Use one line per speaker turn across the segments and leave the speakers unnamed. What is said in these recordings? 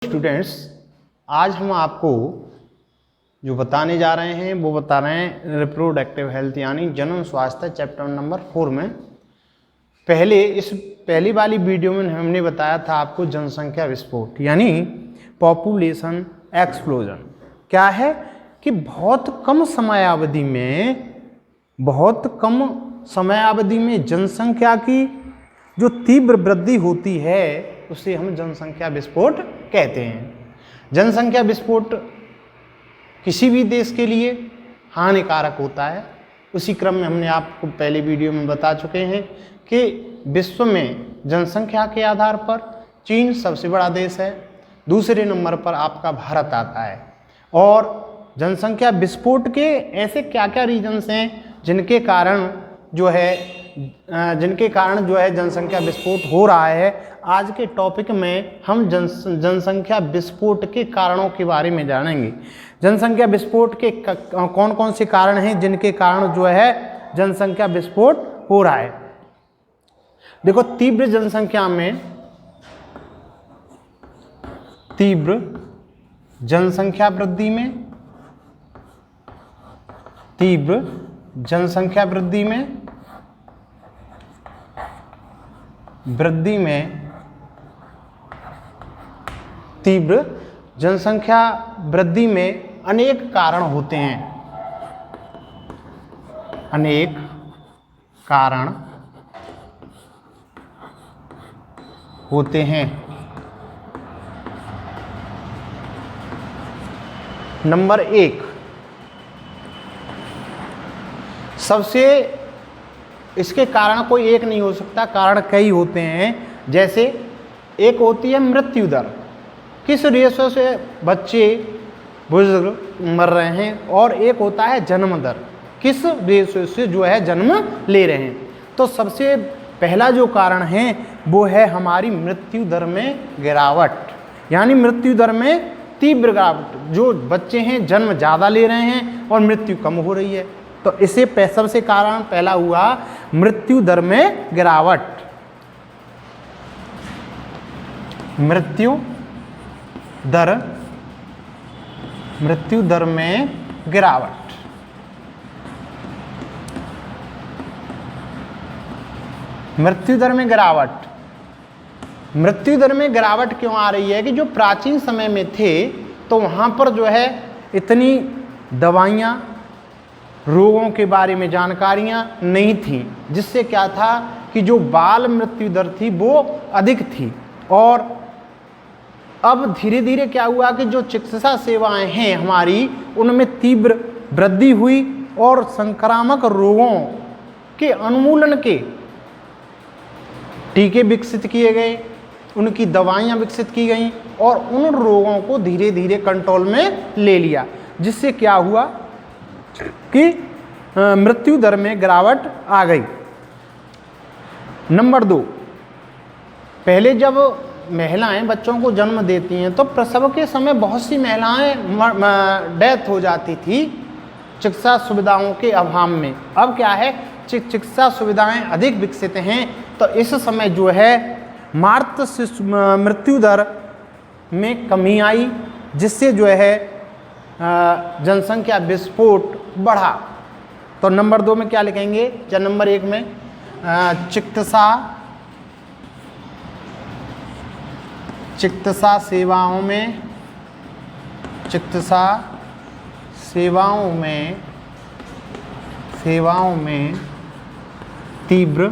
Students, आज हम आपको जो बताने जा रहे हैं वो बता रहे हैं रिप्रोडक्टिव हेल्थ यानी जन्म स्वास्थ्य चैप्टर नंबर 4 में। पहली वाली वीडियो में हमने बताया था आपको जनसंख्या विस्फोट यानी पॉपुलेशन एक्सप्लोजन क्या है कि बहुत कम समयावधि में जनसंख्या की जो तीव्र वृद्धि होती है उसे हम जनसंख्या विस्फोट कहते हैं। जनसंख्या विस्फोट किसी भी देश के लिए हानिकारक होता है। उसी क्रम में हमने आपको पहले वीडियो में बता चुके हैं कि विश्व में जनसंख्या के आधार पर चीन सबसे बड़ा देश है, दूसरे नंबर पर आपका भारत आता है। और जनसंख्या विस्फोट के ऐसे क्या क्या रीजन्स हैं जिनके कारण जो है जनसंख्या विस्फोट हो रहा है। आज के टॉपिक में हम जनसंख्या विस्फोट के कारणों के बारे में जानेंगे। जनसंख्या विस्फोट के कौन कौन से कारण हैं जिनके कारण जो है जनसंख्या विस्फोट हो रहा है। देखो, तीव्र जनसंख्या वृद्धि में अनेक कारण होते हैं। नंबर 1, सबसे इसके कारण कोई एक नहीं हो सकता, कारण कई होते हैं। जैसे एक होती है मृत्यु दर, किस रेशो से बच्चे बुजुर्ग मर रहे हैं, और एक होता है जन्म दर, किस रेशो से जो है जन्म ले रहे हैं। तो सबसे पहला जो कारण है वो है हमारी मृत्यु दर में गिरावट, यानी मृत्यु दर में तीव्र गिरावट। जो बच्चे हैं जन्म ज़्यादा ले रहे हैं और मृत्यु कम हो रही है, तो इसे सबसे कारण पहला हुआ मृत्यु दर में गिरावट। मृत्यु दर में गिरावट। मृत्यु दर में गिरावट क्यों आ रही है कि जो प्राचीन समय में थे तो वहाँ पर जो है इतनी दवाइयाँ, रोगों के बारे में जानकारियाँ नहीं थी, जिससे क्या था कि जो बाल मृत्यु दर थी वो अधिक थी। और अब धीरे धीरे क्या हुआ कि जो चिकित्सा सेवाएं हैं हमारी, उनमें तीव्र वृद्धि हुई और संक्रामक रोगों के उन्मूलन के टीके विकसित किए गए, उनकी दवाइयाँ विकसित की गईं और उन रोगों को धीरे धीरे कंट्रोल में ले लिया, जिससे क्या हुआ कि मृत्यु दर में गिरावट आ गई। नंबर 2, पहले जब महिलाएं बच्चों को जन्म देती हैं तो प्रसव के समय बहुत सी महिलाएं डेथ हो जाती थी चिकित्सा सुविधाओं के अभाव में। अब क्या है, चिकित्सा सुविधाएं अधिक विकसित हैं, तो इस समय जो है मातृ मृत्यु दर में कमी आई, जिससे जो है जनसंख्या विस्फोट बढ़ा। तो नंबर 2 में क्या लिखेंगे, या नंबर 1 में चिकित्सा सेवाओं में तीव्र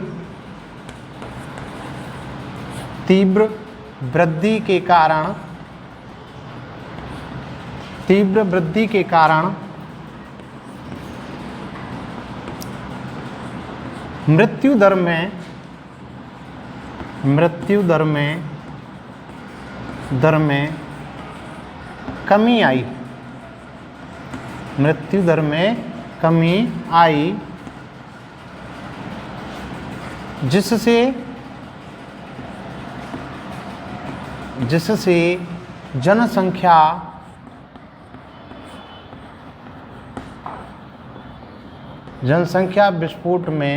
वृद्धि के कारण मृत्यु दर में कमी आई। जिससे जनसंख्या विस्फोट में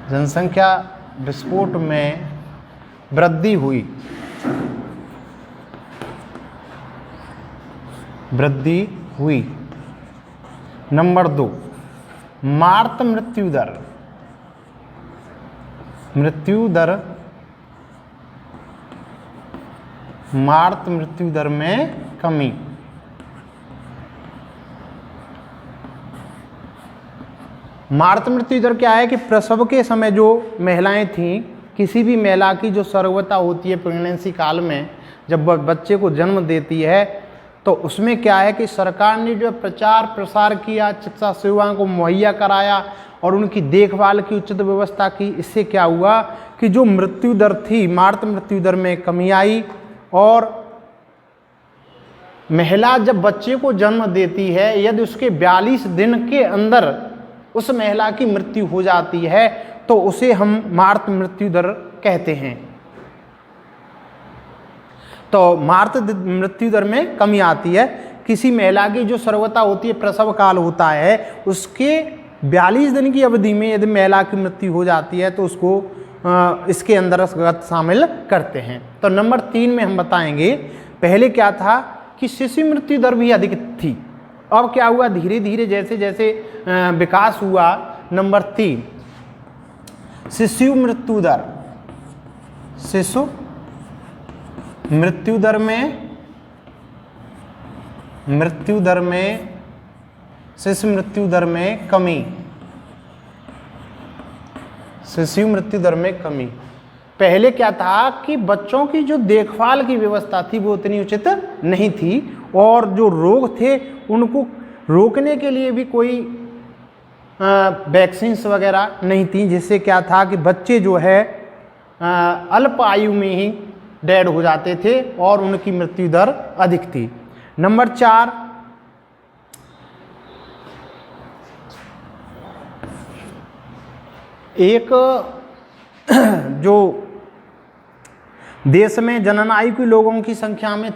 जनसंख्या विस्फोट में वृद्धि हुई। नंबर 2, मार्त मृत्यु दर में कमी। मार्त मृत्यु दर क्या है कि प्रसव के समय जो महिलाएं थीं, किसी भी महिला की जो सर्वगता होती है प्रेगनेंसी काल में, जब बच्चे को जन्म देती है, तो उसमें क्या है कि सरकार ने जो प्रचार प्रसार किया, चिकित्सा सेवाओं को मुहैया कराया और उनकी देखभाल की उचित व्यवस्था की। इससे क्या हुआ कि जो मृत्यु दर थी, मार्त मृत्यु दर में कमी आई। और महिला जब बच्चे को जन्म देती है, यदि उसके 42 दिन के अंदर उस महिला की मृत्यु हो जाती है तो उसे हम मार्त मृत्यु दर कहते हैं। तो मार्त मृत्यु दर में कमी आती है। किसी महिला की जो सर्वगता होती है, प्रसव काल होता है, उसके 42 दिन की अवधि में यदि महिला की मृत्यु हो जाती है तो उसको इसके अंतर्गत शामिल करते हैं। तो नंबर 3 में हम बताएंगे, पहले क्या था कि शिशु मृत्यु दर भी अधिक थी। अब क्या हुआ, धीरे धीरे जैसे जैसे विकास हुआ। नंबर 3, शिशु मृत्यु दर में कमी। पहले क्या था कि बच्चों की जो देखभाल की व्यवस्था थी वो उतनी उचित नहीं थी, और जो रोग थे उनको रोकने के लिए भी कोई वैक्सीन्स वगैरह नहीं थी, जिससे क्या था कि बच्चे जो है अल्प आयु में ही डेड हो जाते थे और उनकी मृत्यु दर अधिक थी। नंबर 4, एक जो देश में जनन आयु के लोगों की संख्या में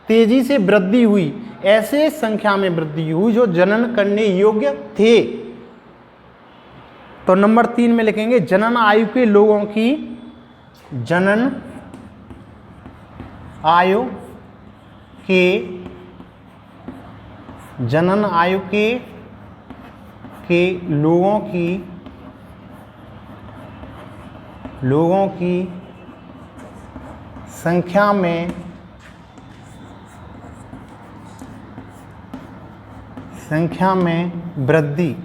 तेजी से वृद्धि हुई, ऐसे संख्या में वृद्धि हुई जो जनन करने योग्य थे। तो नंबर 3 में लिखेंगे जनन आयु के लोगों की, जनन आयु के लोगों की संख्या में वृद्धि।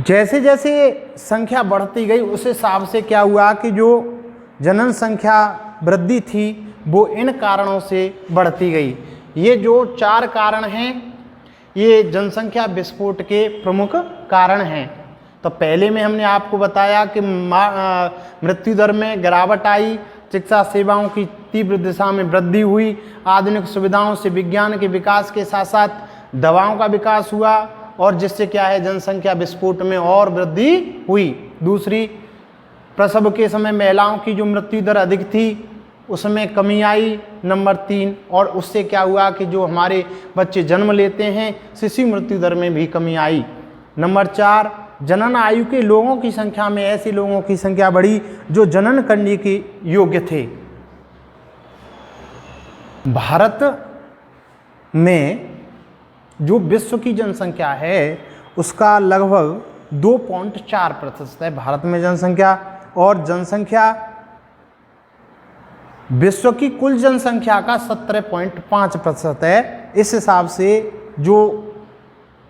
जैसे जैसे संख्या बढ़ती गई उस हिसाब से क्या हुआ कि जो जनन संख्या वृद्धि थी वो इन कारणों से बढ़ती गई। ये जो 4 कारण हैं ये जनसंख्या विस्फोट के प्रमुख कारण हैं। तो पहले में हमने आपको बताया कि मृत्यु दर में गिरावट आई, चिकित्सा सेवाओं की तीव्र दिशा में वृद्धि हुई, आधुनिक सुविधाओं से विज्ञान के विकास के साथ साथ दवाओं का विकास हुआ, और जिससे क्या है जनसंख्या विस्फोट में और वृद्धि हुई। दूसरी, प्रसव के समय महिलाओं की जो मृत्यु दर अधिक थी उसमें कमी आई। नंबर 3, और उससे क्या हुआ कि जो हमारे बच्चे जन्म लेते हैं शिशु मृत्यु दर में भी कमी आई। नंबर 4, जनन आयु के लोगों की संख्या में ऐसे लोगों की संख्या बढ़ी जो जनन करने के योग्य थे। भारत में जो विश्व की जनसंख्या है उसका लगभग 2.4% है भारत में जनसंख्या, और जनसंख्या विश्व की कुल जनसंख्या का 17.5% है। इस हिसाब से जो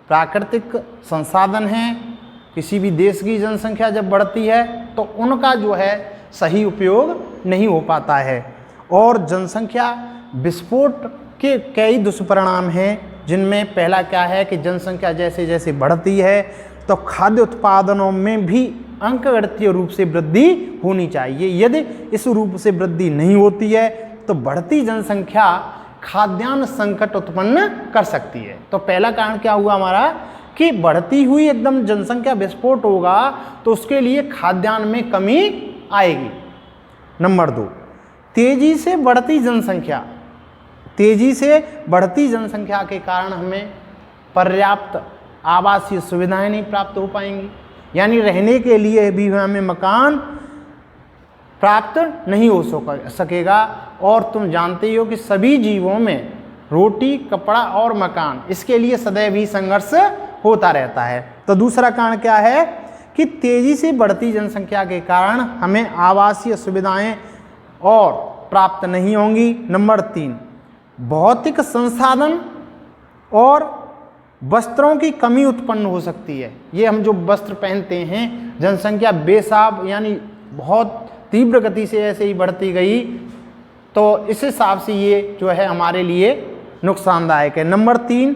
प्राकृतिक संसाधन हैं, किसी भी देश की जनसंख्या जब बढ़ती है तो उनका जो है सही उपयोग नहीं हो पाता है, और जनसंख्या विस्फोट के कई दुष्परिणाम हैं, जिनमें पहला क्या है कि जनसंख्या जैसे जैसे बढ़ती है तो खाद्य उत्पादनों में भी अंकगणितीय रूप से वृद्धि होनी चाहिए। यदि इस रूप से वृद्धि नहीं होती है तो बढ़ती जनसंख्या खाद्यान्न संकट उत्पन्न कर सकती है। तो पहला कारण क्या हुआ हमारा कि बढ़ती हुई एकदम जनसंख्या विस्फोट होगा तो उसके लिए खाद्यान्न में कमी आएगी। नंबर 2, तेजी से बढ़ती जनसंख्या के कारण हमें पर्याप्त आवासीय सुविधाएं नहीं प्राप्त हो पाएंगी। यानी रहने के लिए भी हमें मकान प्राप्त नहीं हो सकेगा। और तुम जानते ही हो कि सभी जीवों में रोटी, कपड़ा और मकान, इसके लिए सदैव ही संघर्ष होता रहता है। तो दूसरा कारण क्या है कि तेजी से बढ़ती जनसंख्या के कारण हमें आवासीय सुविधाएं और प्राप्त नहीं होंगी। नंबर 3, भौतिक संसाधन और वस्त्रों की कमी उत्पन्न हो सकती है। ये हम जो वस्त्र पहनते हैं, जनसंख्या बेसाब यानी बहुत तीव्र गति से ऐसे ही बढ़ती गई, तो इस हिसाब से ये जो है हमारे लिए नुकसानदायक है। नंबर 3,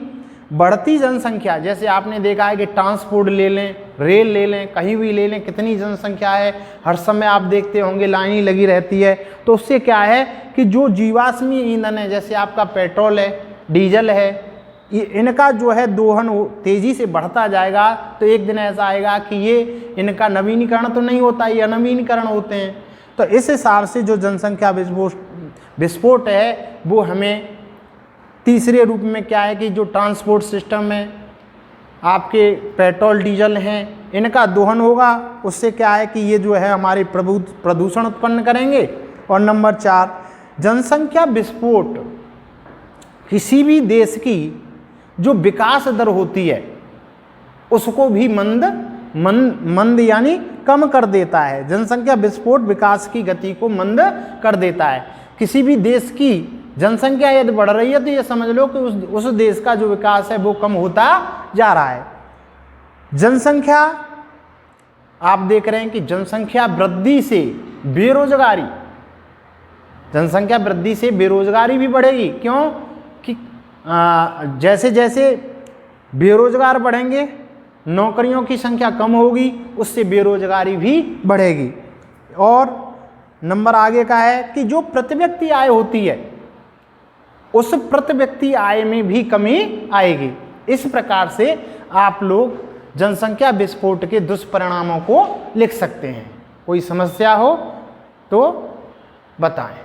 बढ़ती जनसंख्या, जैसे आपने देखा है कि ट्रांसपोर्ट ले लें, रेल ले लें, कहीं भी ले लें, कितनी जनसंख्या है, हर समय आप देखते होंगे लाइन लगी रहती है। तो उससे क्या है कि जो जीवाश्मी ईंधन है, जैसे आपका पेट्रोल है, डीजल है, इनका जो है दोहन तेजी से बढ़ता जाएगा। तो एक दिन ऐसा आएगा कि ये इनका नवीनीकरण तो नहीं होता, ये अनवीनीकरण होते हैं। तो इस हिसाब से जो जनसंख्या विस्फोट है वो हमें तीसरे रूप में क्या है कि जो ट्रांसपोर्ट सिस्टम है, आपके पेट्रोल डीजल हैं, इनका दोहन होगा। उससे क्या है कि ये जो है हमारे प्रदूषण उत्पन्न करेंगे। और नंबर 4, जनसंख्या विस्फोट किसी भी देश की जो विकास दर होती है उसको भी मंद यानी कम कर देता है। जनसंख्या विस्फोट विकास की गति को मंद कर देता है। किसी भी देश की जनसंख्या यदि बढ़ रही है तो ये समझ लो कि उस देश का जो विकास है वो कम होता जा रहा है। जनसंख्या, आप देख रहे हैं कि जनसंख्या वृद्धि से बेरोजगारी, जनसंख्या वृद्धि से बेरोजगारी भी बढ़ेगी। क्यों कि जैसे जैसे बेरोजगार बढ़ेंगे, नौकरियों की संख्या कम होगी, उससे बेरोजगारी भी बढ़ेगी। और नंबर आगे का है कि जो प्रति व्यक्ति आय होती है उस प्रति व्यक्ति आय में भी कमी आएगी। इस प्रकार से आप लोग जनसंख्या विस्फोट के दुष्परिणामों को लिख सकते हैं। कोई समस्या हो तो बताएं।